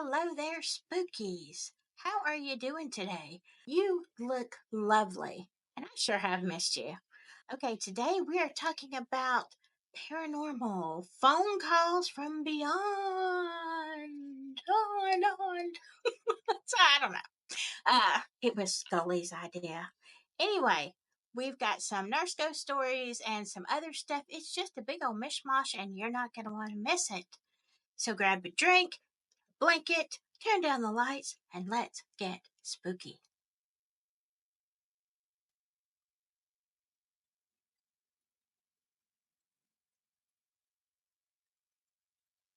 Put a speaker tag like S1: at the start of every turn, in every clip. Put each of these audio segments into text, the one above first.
S1: hello there, spookies. How are you doing today? You look lovely, and I sure have missed you. Okay, today we are talking about paranormal phone calls from beyond. On. So I don't know. It was Scully's idea. Anyway, we've got some nurse ghost stories and some other stuff. It's just a big old mishmash, and you're not going to want to miss it. So grab a drink, blanket, turn down the lights, and let's get spooky.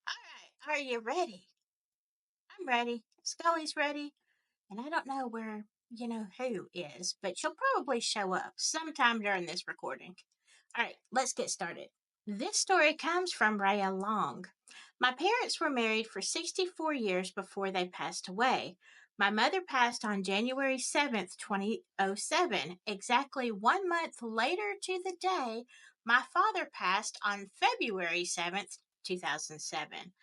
S1: All right, are you ready? I'm ready. Scully's ready, and I don't know where, who is, but she'll probably show up sometime during this recording. All right, let's get started. This story comes from Rhea Long. My parents were married for 64 years before they passed away. My mother passed on January 7th, 2007. Exactly 1 month later to the day, my father passed on February 7th, 2007.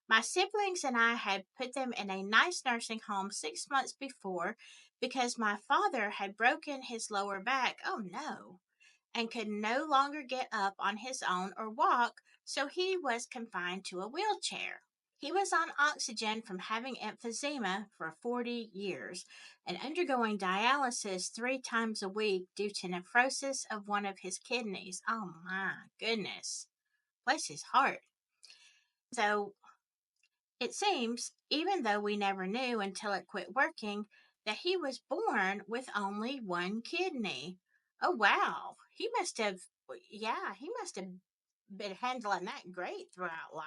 S1: My siblings and I had put them in a nice nursing home 6 months before because my father had broken his lower back. Oh no, and could no longer get up on his own or walk, so he was confined to a wheelchair. He was on oxygen from having emphysema for 40 years and undergoing dialysis 3 times a week due to nephrosis of one of his kidneys. Oh my goodness. Bless his heart. So it seems, even though we never knew until it quit working, that he was born with only one kidney. Oh, wow. He must have been handling that great throughout life.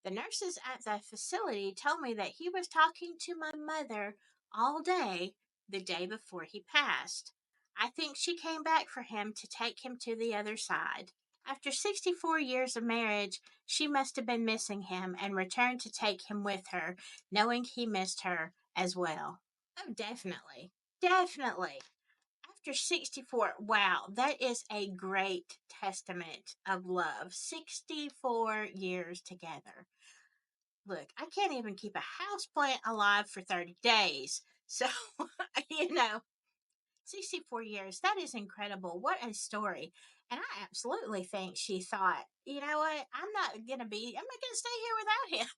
S1: The nurses at the facility told me that he was talking to my mother all day the day before he passed. I think she came back for him to take him to the other side. After 64 years of marriage, she must have been missing him and returned to take him with her, knowing he missed her as well. Oh, definitely. Definitely. After 64, wow, that is a great testament of love. 64 years together. Look, I can't even keep a house plant alive for 30 days. So, you know, 64 years, that is incredible. What a story. And I absolutely think she thought, you know what, I'm not going to stay here without him.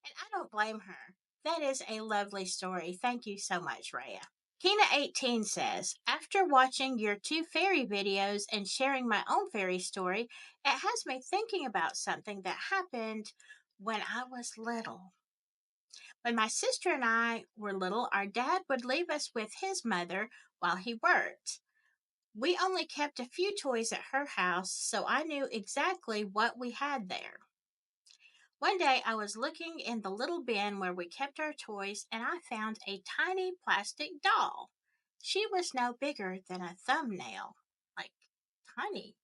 S1: And I don't blame her. That is a lovely story. Thank you so much, Rhea. Kina18 says, after watching your two fairy videos and sharing my own fairy story, it has me thinking about something that happened when I was little. When my sister and I were little, our dad would leave us with his mother while he worked. We only kept a few toys at her house, so I knew exactly what we had there. One day I was looking in the little bin where we kept our toys and I found a tiny plastic doll. She was no bigger than a thumbnail. Like tiny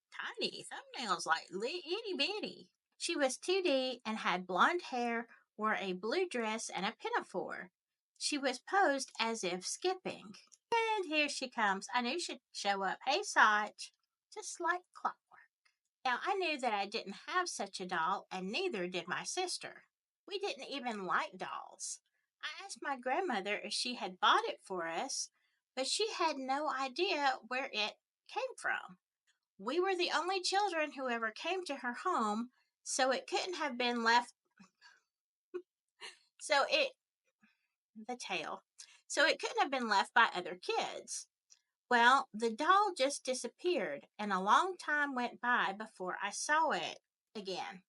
S1: thumbnails, like itty bitty. She was 2D and had blonde hair, wore a blue dress and a pinafore. She was posed as if skipping. And here she comes. I knew she'd show up. Hey, Saj. Just like clockwork. Now, I knew that I didn't have such a doll, and neither did my sister. We didn't even like dolls. I asked my grandmother if she had bought it for us, but she had no idea where it came from. We were the only children who ever came to her home, so it couldn't have been left. So it, the tail. So it couldn't have been left by other kids. Well, the doll just disappeared, and a long time went by before I saw it again.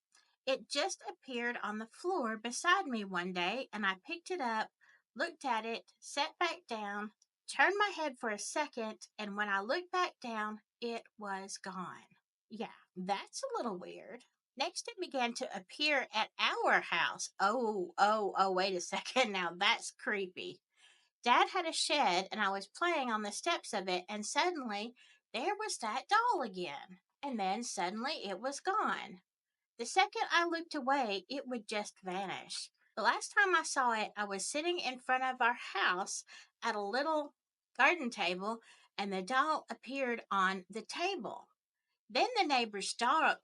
S1: It just appeared on the floor beside me one day, and I picked it up, looked at it, sat back down, turned my head for a second, and when I looked back down, it was gone. Yeah, that's a little weird. Next, it began to appear at our house. Oh, wait a second. Now that's creepy. Dad had a shed and I was playing on the steps of it, and suddenly there was that doll again. And then suddenly it was gone. The second I looked away, it would just vanish. The last time I saw it, I was sitting in front of our house at a little garden table, and the doll appeared on the table. Then the neighbor's dog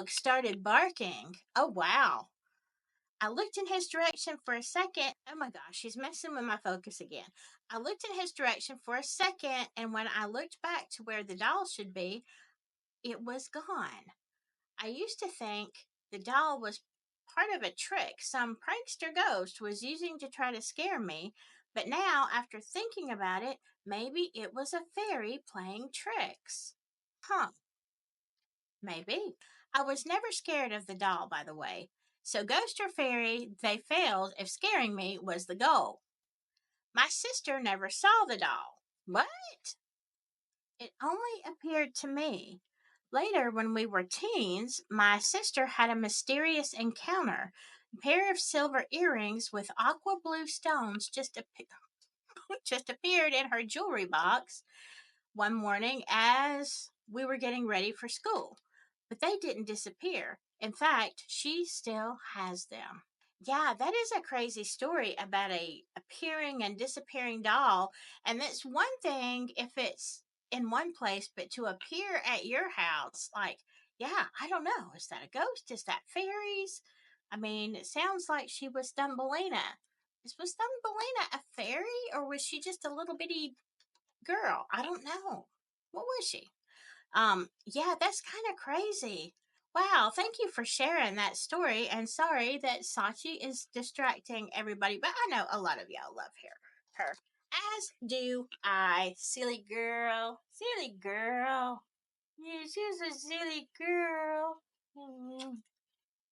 S1: started barking. Oh, wow. I looked in his direction for a second. Oh my gosh, he's messing with my focus again. I looked in his direction for a second, and when I looked back to where the doll should be, it was gone. I used to think the doll was part of a trick some prankster ghost was using to try to scare me, but now, after thinking about it, maybe it was a fairy playing tricks. Huh, maybe. I was never scared of the doll, by the way. So, ghost or fairy, they failed if scaring me was the goal. My sister never saw the doll. What? It only appeared to me. Later, when we were teens, my sister had a mysterious encounter. A pair of silver earrings with aqua blue stones just appeared in her jewelry box one morning as we were getting ready for school. But they didn't disappear. In fact, she still has them. Yeah, that is a crazy story about a appearing and disappearing doll. And that's one thing if it's in one place, but to appear at your house, like, yeah, I don't know. Is that a ghost? Is that fairies? I mean, it sounds like she was Thumbelina. Was Thumbelina a fairy or was she just a little bitty girl? I don't know. What was she? Yeah, that's kind of crazy. Wow, thank you for sharing that story. And sorry that Sachi is distracting everybody, but I know a lot of y'all love her. As do I. Silly girl. Silly girl. Yeah, she's a silly girl. Mm,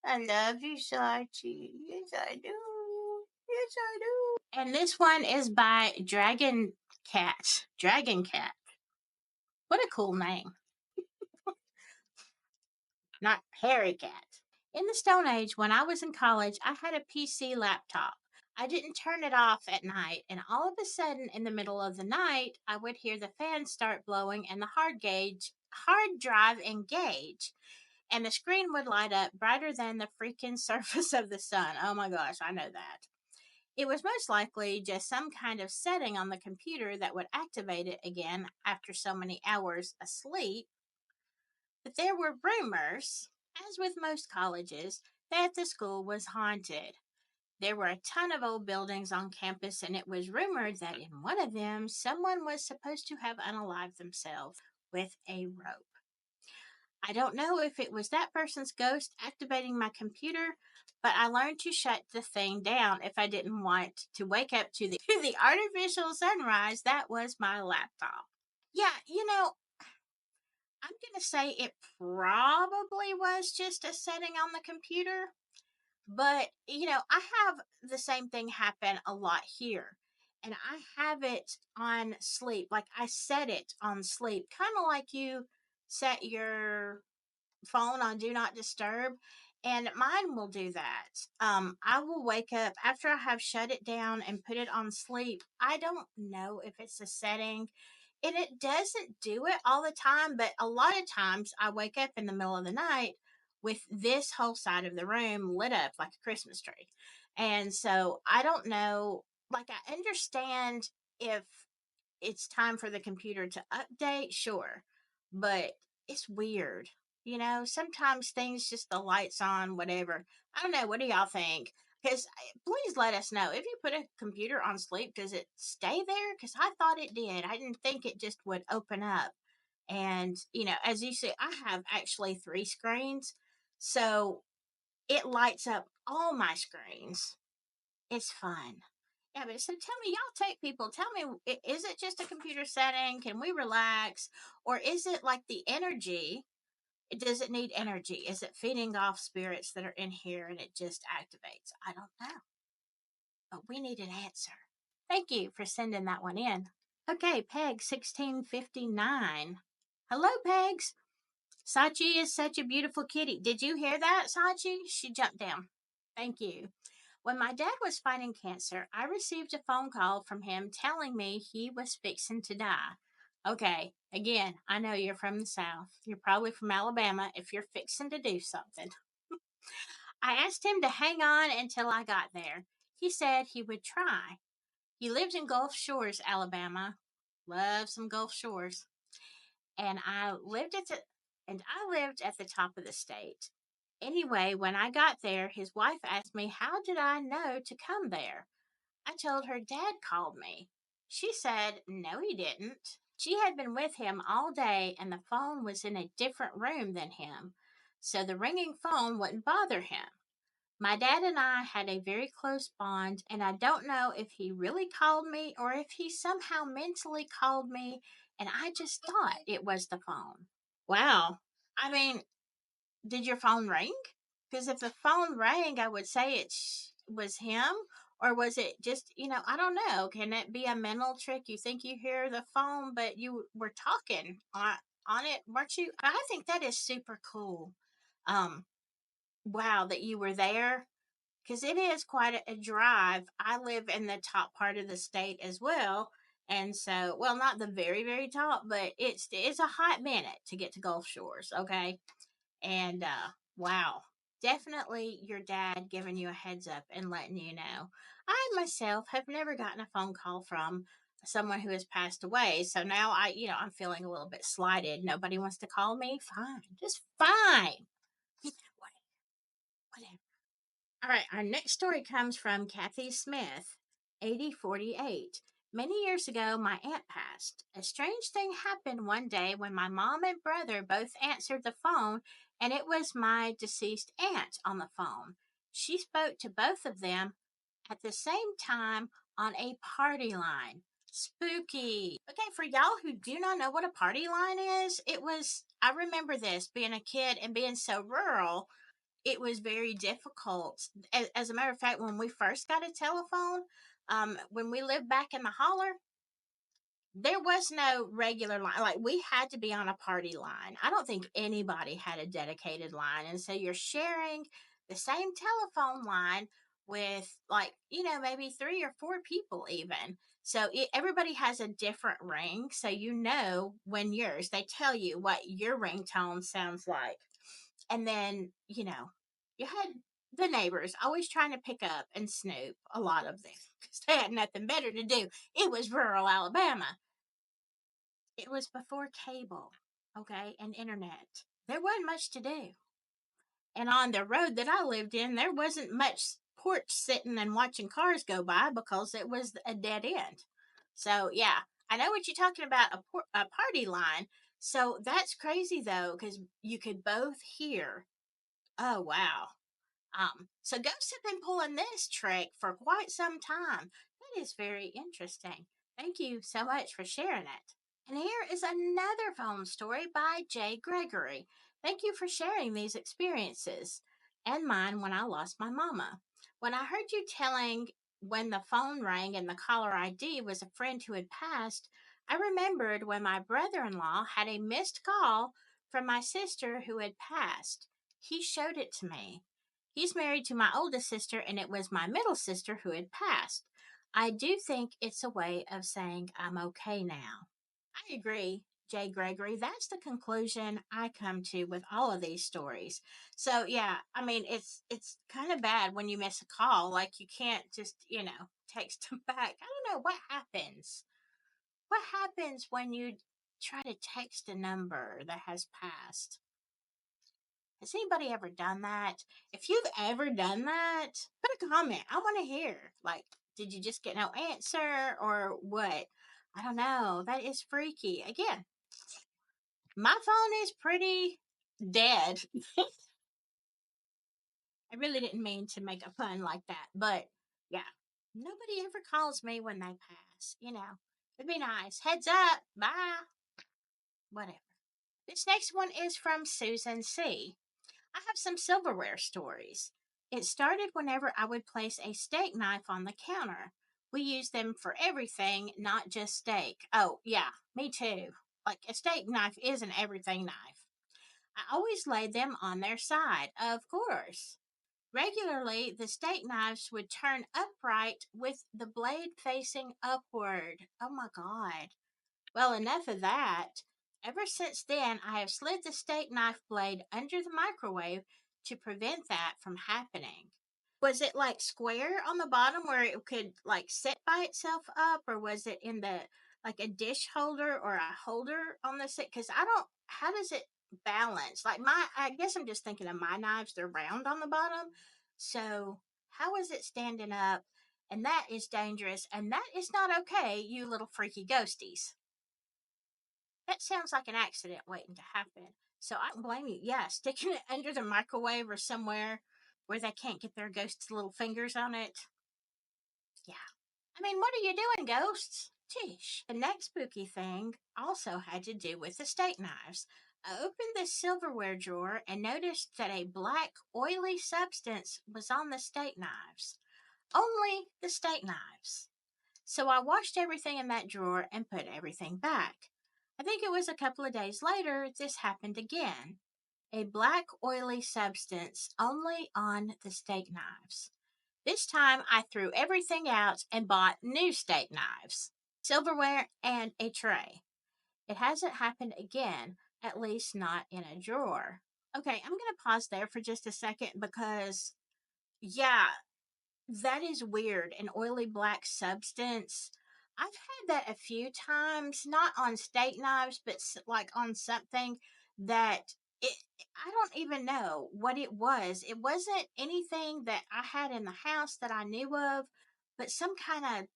S1: I love you, Sachi. Yes, I do. Yes, I do. And this one is by Dragon Cat. Dragon Cat. What a cool name. Not Harry Cat. In the Stone Age, when I was in college, I had a PC laptop. I didn't turn it off at night, and all of a sudden, in the middle of the night, I would hear the fan start blowing and the hard drive engage, and the screen would light up brighter than the freaking surface of the sun. Oh my gosh, I know that. It was most likely just some kind of setting on the computer that would activate it again after so many hours asleep. But there were rumors, as with most colleges, that the school was haunted. There were a ton of old buildings on campus, and it was rumored that in one of them, someone was supposed to have unalived themselves with a rope. I don't know if it was that person's ghost activating my computer, but I learned to shut the thing down if I didn't want to wake up to the, to the artificial sunrise that was my laptop. Yeah, I'm going to say it probably was just a setting on the computer, but I have the same thing happen a lot here. And I have it on sleep. Like I set it on sleep, kind of like you set your phone on do not disturb, and mine will do that. I will wake up after I have shut it down and put it on sleep. I don't know if it's a setting, and it doesn't do it all the time, but a lot of times I wake up in the middle of the night with this whole side of the room lit up like a Christmas tree. And so I don't know, like I understand if it's time for the computer to update, sure. But it's weird. Sometimes things just the lights on, whatever. I don't know. What do y'all think? Because please let us know if you put a computer on sleep, does it stay there? Because I thought it did. I didn't think it just would open up. And, as you see, I have actually three screens. So it lights up all my screens. It's fun. Yeah, but so tell me, y'all take people, tell me, is it just a computer setting? Can we relax? Or is it like the energy? Does it need energy? Is it feeding off spirits that are in here and it just activates? I don't know. But we need an answer. Thank you for sending that one in. Okay, Peg 1659. Hello, Pegs. Sachi is such a beautiful kitty. Did you hear that, Sachi? She jumped down. Thank you. When my dad was fighting cancer, I received a phone call from him telling me he was fixing to die. Okay, again, I know you're from the South. You're probably from Alabama if you're fixing to do something. I asked him to hang on until I got there. He said he would try. He lives in Gulf Shores, Alabama. Love some Gulf Shores. And I lived at the top of the state. Anyway, when I got there, his wife asked me, how did I know to come there? I told her Dad called me. She said, no, he didn't. She had been with him all day and the phone was in a different room than him, so the ringing phone wouldn't bother him. My dad and I had a very close bond, and I don't know if he really called me or if he somehow mentally called me, and I just thought it was the phone. Wow. I mean, did your phone ring? Because if the phone rang, I would say it was him. Or was it just, I don't know. Can it be a mental trick? You think you hear the phone, but you were talking on it, weren't you? I think that is super cool. Um, wow, that you were there because it is quite a drive. I live in the top part of the state as well. And so, well, not the very, very top, but it's a hot minute to get to Gulf Shores, okay? And wow, definitely your dad giving you a heads up and letting you know. I myself have never gotten a phone call from someone who has passed away. So now I'm feeling a little bit slighted. Nobody wants to call me. Fine, just fine. Whatever. All right, our next story comes from Kathy Smith, 8048. Many years ago, my aunt passed. A strange thing happened one day when my mom and brother both answered the phone, and it was my deceased aunt on the phone. She spoke to both of them at the same time on a party line. Spooky. Okay, for y'all who do not know what a party line is, I remember this being a kid and being so rural, it was very difficult. As a matter of fact, when we first got a telephone, when we lived back in the holler, there was no regular line. Like we had to be on a party line. I don't think anybody had a dedicated line. And so you're sharing the same telephone line with like, maybe three or four people even. So everybody has a different ring. So when they tell you what your ringtone sounds like. And then, you had the neighbors always trying to pick up and snoop, a lot of them, because they had nothing better to do. It was rural Alabama. It was before cable, okay, and internet. There wasn't much to do. And on the road that I lived in, there wasn't much porch sitting and watching cars go by because it was a dead end. So, yeah, I know what you're talking about, a party line. So that's crazy, though, because you could both hear. Oh, wow. So ghosts have been pulling this trick for quite some time. That is very interesting. Thank you so much for sharing it. And here is another phone story by Jay Gregory. Thank you for sharing these experiences and mine when I lost my mama. When I heard you telling when the phone rang and the caller ID was a friend who had passed, I remembered when my brother in law had a missed call from my sister who had passed. He showed it to me. He's married to my oldest sister, and it was my middle sister who had passed. I do think it's a way of saying I'm okay now. I agree, Jay Gregory. That's the conclusion I come to with all of these stories. So yeah, I mean it's kind of bad when you miss a call. Like you can't just, text them back. I don't know what happens. What happens when you try to text a number that has passed? Has anybody ever done that? If you've ever done that, put a comment. I want to hear. Like, did you just get no answer or what? I don't know. That is freaky. Again, my phone is pretty dead. I really didn't mean to make a pun like that, but yeah, nobody ever calls me when they pass. It'd be nice. Heads up. Bye. Whatever. This next one is from Susan C. I have some silverware stories. It started whenever I would place a steak knife on the counter. We use them for everything, not just steak. Oh, yeah, me too. Like a steak knife is an everything knife. I always laid them on their side, of course. Regularly, the steak knives would turn upright with the blade facing upward. Oh my God. Well, enough of that. Ever since then, I have slid the steak knife blade under the microwave to prevent that from happening. Was it like square on the bottom where it could like sit by itself up, or was it in the like a dish holder or a holder on the sink? Because I don't. How does it? balance. Like I guess I'm just thinking of my knives, they're round on the bottom. So how is it standing up? And that is dangerous. And that is not okay, you little freaky ghosties. That sounds like an accident waiting to happen. So I don't blame you. Yeah, sticking it under the microwave or somewhere where they can't get their ghosts' little fingers on it. Yeah. I mean, what are you doing, ghosts? Tish. The next spooky thing also had to do with the steak knives. I opened the silverware drawer and noticed that a black, oily substance was on the steak knives. Only the steak knives. So I washed everything in that drawer and put everything back. I think it was a couple of days later this happened again. A black, oily substance only on the steak knives. This time I threw everything out and bought new steak knives, silverware, and a tray. It hasn't happened again, at least not in a drawer. Okay, I'm going to pause there for just a second because, yeah, that is weird. An oily black substance. I've had that a few times, not on steak knives, but like on something that it, I don't even know what it was. It wasn't anything that I had in the house that I knew of, but some kind of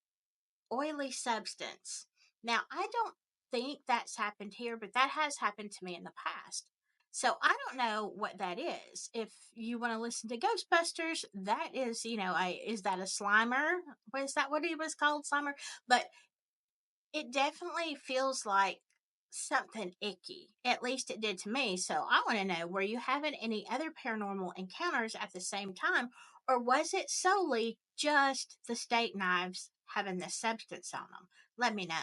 S1: oily substance. Now, I don't think that's happened here, but that has happened to me in the past. So I don't know what that is. If you want to listen to Ghostbusters, that is, is that a Slimer? Was that what he was called, Slimer? But it definitely feels like something icky. At least it did to me. So I want to know, were you having any other paranormal encounters at the same time, or was it solely just the steak knives having the substance on them? Let me know.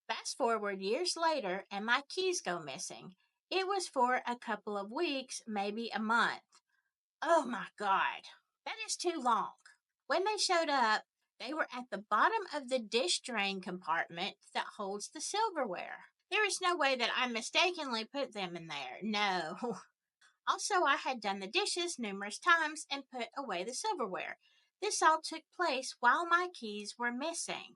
S1: Fast forward years later, and my keys go missing. It was for a couple of weeks, maybe a month. Oh my God, that is too long. When they showed up, they were at the bottom of the dish drain compartment that holds the silverware. There is no way that I mistakenly put them in there. No. Also, I had done the dishes numerous times and put away the silverware. This all took place while my keys were missing.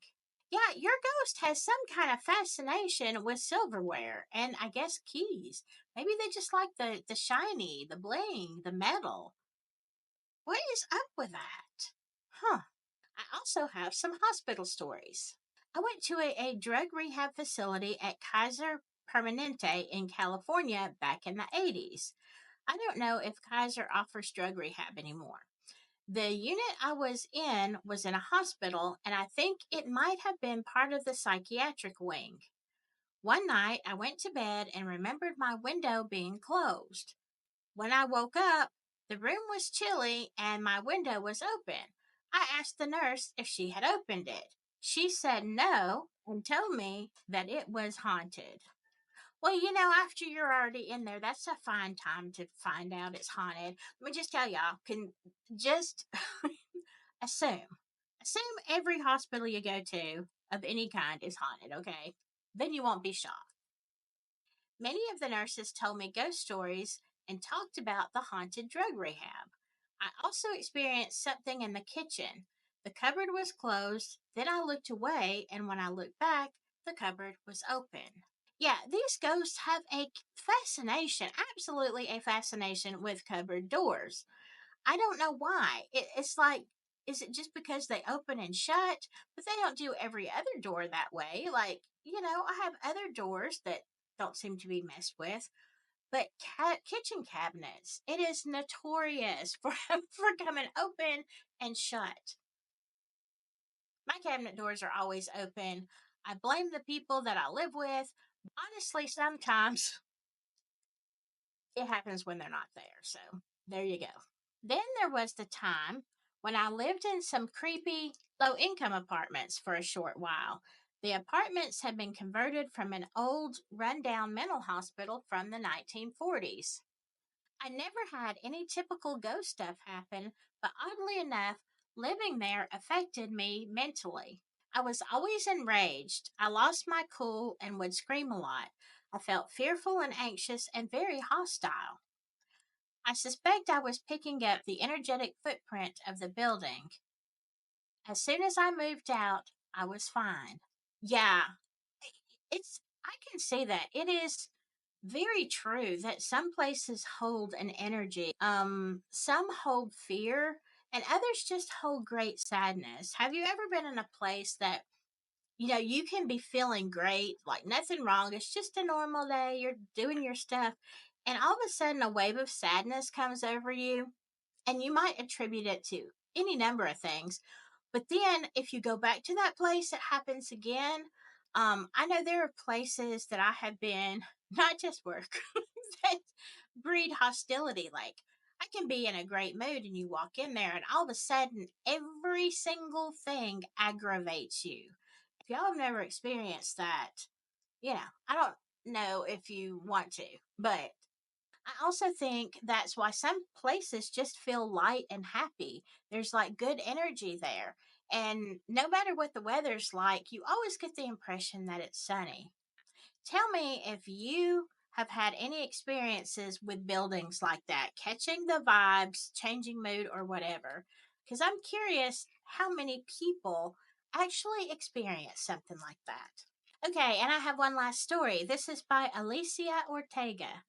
S1: Yeah, your ghost has some kind of fascination with silverware and I guess keys. Maybe they just like the shiny, the bling, the metal. What is up with that? Huh. I also have some hospital stories. I went to a drug rehab facility at Kaiser Permanente in California back in the 80s. I don't know if Kaiser offers drug rehab anymore. The unit I was in a hospital, and I think it might have been part of the psychiatric wing. One night, I went to bed and remembered my window being closed. When I woke up, the room was chilly and my window was open. I asked the nurse if she had opened it. She said no and told me that it was haunted. Well, after you're already in there, that's a fine time to find out it's haunted. Let me just tell y'all, can just assume. Assume every hospital you go to of any kind is haunted, okay? Then you won't be shocked. Many of the nurses told me ghost stories and talked about the haunted drug rehab. I also experienced something in the kitchen. The cupboard was closed, then I looked away, and when I looked back, the cupboard was open. Yeah, these ghosts have a fascination, absolutely a fascination with cupboard doors. I don't know why. It's like, is it just because they open and shut? But they don't do every other door that way. Like, I have other doors that don't seem to be messed with. But kitchen cabinets, it is notorious for, for coming open and shut. My cabinet doors are always open. I blame the people that I live with. Honestly, sometimes it happens when they're not there. So there you go. Then there was the time when I lived in some creepy low income apartments for a short while. The apartments had been converted from an old, rundown mental hospital from the 1940s. I never had any typical ghost stuff happen, but oddly enough, living there affected me mentally. I was always enraged. I lost my cool and would scream a lot. I felt fearful and anxious and very hostile. I suspect I was picking up the energetic footprint of the building. As soon as I moved out, I was fine. Yeah, I can see that. It is. Very true that some places hold an energy. Some hold fear and others just hold great sadness. Have you ever been in a place that you can be feeling great, like nothing wrong. It's just a normal day. You're doing your stuff. And all of a sudden, a wave of sadness comes over you. And you might attribute it to any number of things. But then if you go back to that place, it happens again. I know there are places that I have been, not just work, that breed hostility. Like I can be in a great mood and you walk in there and all of a sudden every single thing aggravates you. If y'all have never experienced that, I don't know if you want to, but I also think that's why some places just feel light and happy. There's like good energy there. And no matter what the weather's like, you always get the impression that it's sunny. Tell me if you have had any experiences with buildings like that, catching the vibes, changing mood, or whatever. Because I'm curious how many people actually experience something like that. Okay, and I have one last story. This is by Alicia Ortega.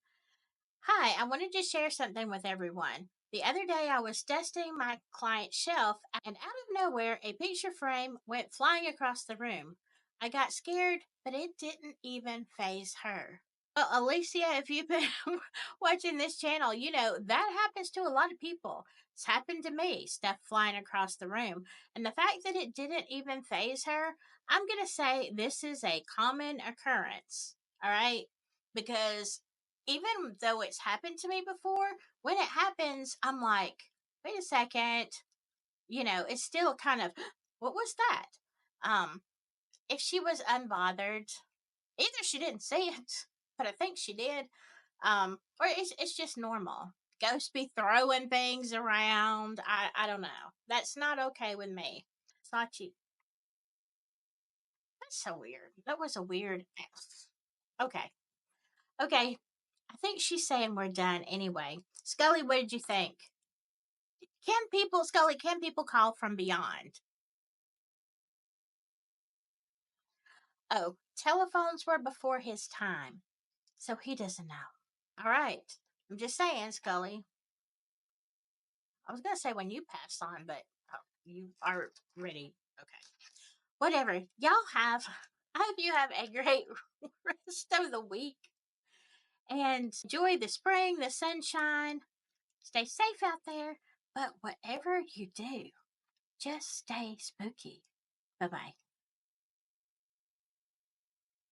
S1: Hi, I wanted to share something with everyone. The other day I was dusting my client's shelf and out of nowhere a picture frame went flying across the room. I got scared, but it didn't even phase her. Well, Alicia, if you've been watching this channel, you know that happens to a lot of people. It's happened to me, stuff flying across the room. And the fact that it didn't even phase her, I'm going to say this is a common occurrence. All right? Because even though it's happened to me before, when it happens, I'm like, wait a second. It's still kind of, what was that? Um, if she was unbothered, either she didn't see it, but I think she did, or it's just normal. Ghosts be throwing things around. I don't know. That's not okay with me. Sachi, that's so weird. That was a weird. Okay, okay. I think she's saying we're done anyway. Scully, what did you think? Can people call from beyond? Oh, telephones were before his time, so he doesn't know. All right. I'm just saying, Scully. I was going to say when you pass on, but you are ready. Okay. Whatever. Y'all have, I hope you have a great rest of the week and enjoy the spring, the sunshine. Stay safe out there. But whatever you do, just stay spooky. Bye bye.